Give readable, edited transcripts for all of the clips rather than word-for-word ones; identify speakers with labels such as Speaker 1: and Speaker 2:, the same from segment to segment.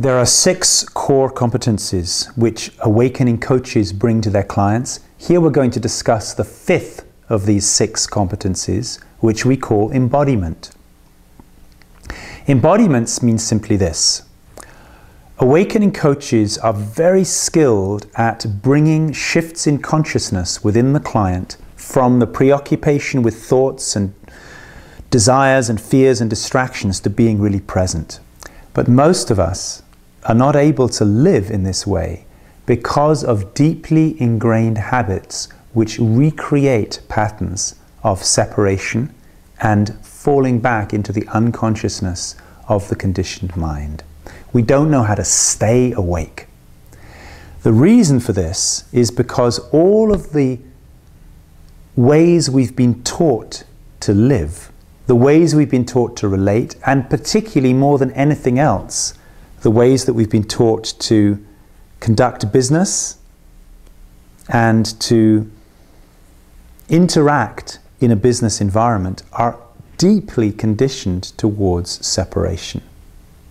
Speaker 1: There are 6 core competencies which awakening coaches bring to their clients. Here we're going to discuss the 5th of these 6 competencies, which we call embodiment. Embodiments means simply this. Awakening coaches are very skilled at bringing shifts in consciousness within the client from the preoccupation with thoughts and desires and fears and distractions to being really present. But most of us are not able to live in this way because of deeply ingrained habits which recreate patterns of separation and falling back into the unconsciousness of the conditioned mind. We don't know how to stay awake. The reason for this is because all of the ways we've been taught to live, the ways we've been taught to relate, and particularly more than anything else, the ways that we've been taught to conduct business and to interact in a business environment are deeply conditioned towards separation,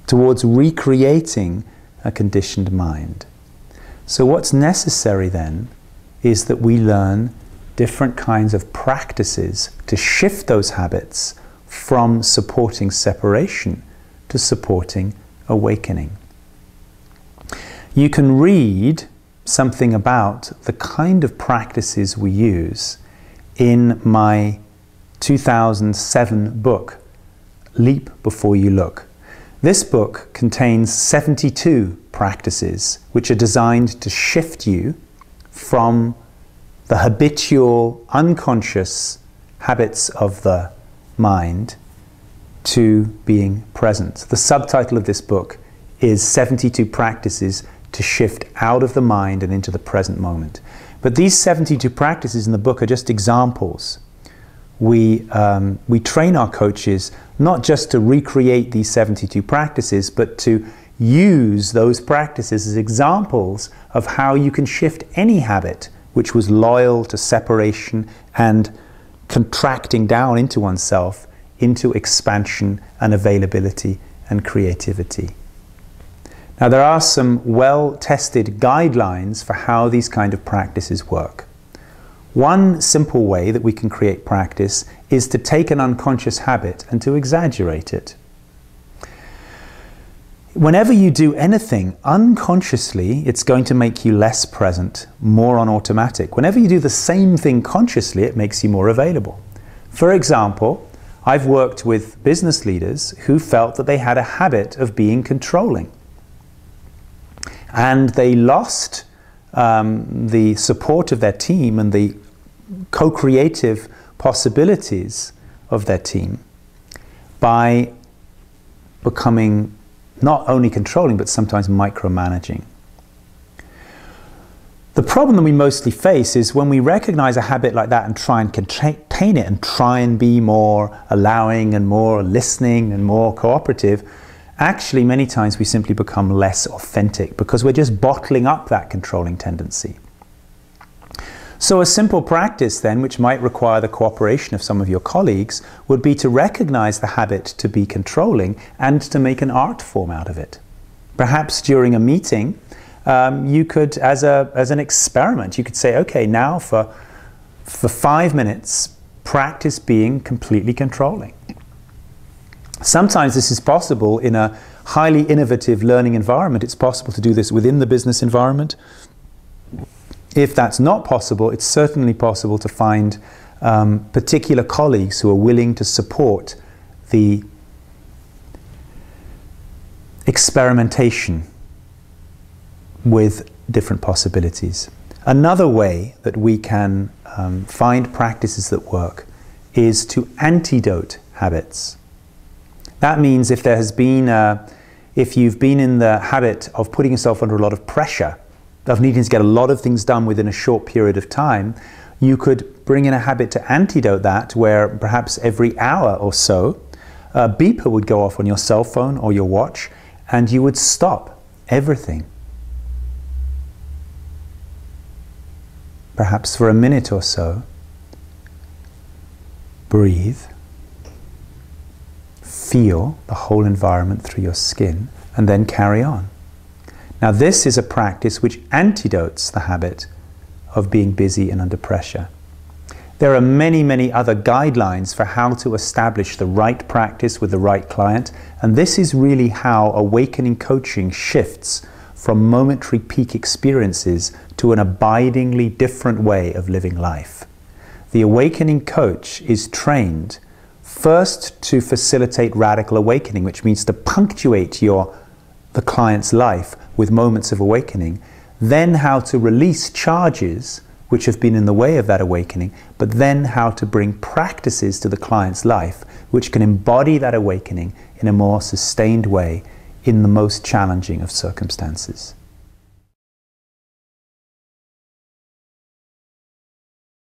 Speaker 1: towards recreating a conditioned mind. So what's necessary then is that we learn different kinds of practices to shift those habits from supporting separation to supporting awakening. You can read something about the kind of practices we use in my 2007 book, Leap Before You Look. This book contains 72 practices which are designed to shift you from the habitual, unconscious habits of the mind to being present. The subtitle of this book is 72 Practices to Shift Out of the Mind and into the Present Moment. But these 72 practices in the book are just examples. We train our coaches not just to recreate these 72 practices, but to use those practices as examples of how you can shift any habit which was loyal to separation and contracting down into oneself into expansion and availability and creativity. Now, there are some well-tested guidelines for how these kind of practices work. One simple way that we can create practice is to take an unconscious habit and to exaggerate it. Whenever you do anything unconsciously, it's going to make you less present, more on automatic. Whenever you do the same thing consciously, it makes you more available. For example, I've worked with business leaders who felt that they had a habit of being controlling. And they lost the support of their team and the co-creative possibilities of their team by becoming not only controlling, but sometimes micromanaging. The problem that we mostly face is when we recognize a habit like that and try and contain it and try and be more allowing and more listening and more cooperative, actually many times we simply become less authentic because we're just bottling up that controlling tendency. So a simple practice then, which might require the cooperation of some of your colleagues, would be to recognize the habit to be controlling and to make an art form out of it. Perhaps during a meeting, you could, as an experiment, you could say, okay, now for 5 minutes, practice being completely controlling. Sometimes this is possible in a highly innovative learning environment. It's possible to do this within the business environment. If that's not possible, it's certainly possible to find particular colleagues who are willing to support the experimentation with different possibilities. Another way that we can find practices that work is to antidote habits. That means if there has been if you've been in the habit of putting yourself under a lot of pressure, of needing to get a lot of things done within a short period of time, you could bring in a habit to antidote that, where perhaps every hour or so a beeper would go off on your cell phone or your watch and you would stop everything. Perhaps for a minute or so, breathe, feel the whole environment through your skin, and then carry on. Now this is a practice which antidotes the habit of being busy and under pressure. There are many, many other guidelines for how to establish the right practice with the right client, and this is really how awakening coaching shifts from momentary peak experiences to an abidingly different way of living life. The awakening coach is trained first to facilitate radical awakening, which means to punctuate the client's life with moments of awakening, then how to release charges which have been in the way of that awakening, but then how to bring practices to the client's life which can embody that awakening in a more sustained way in the most challenging of circumstances.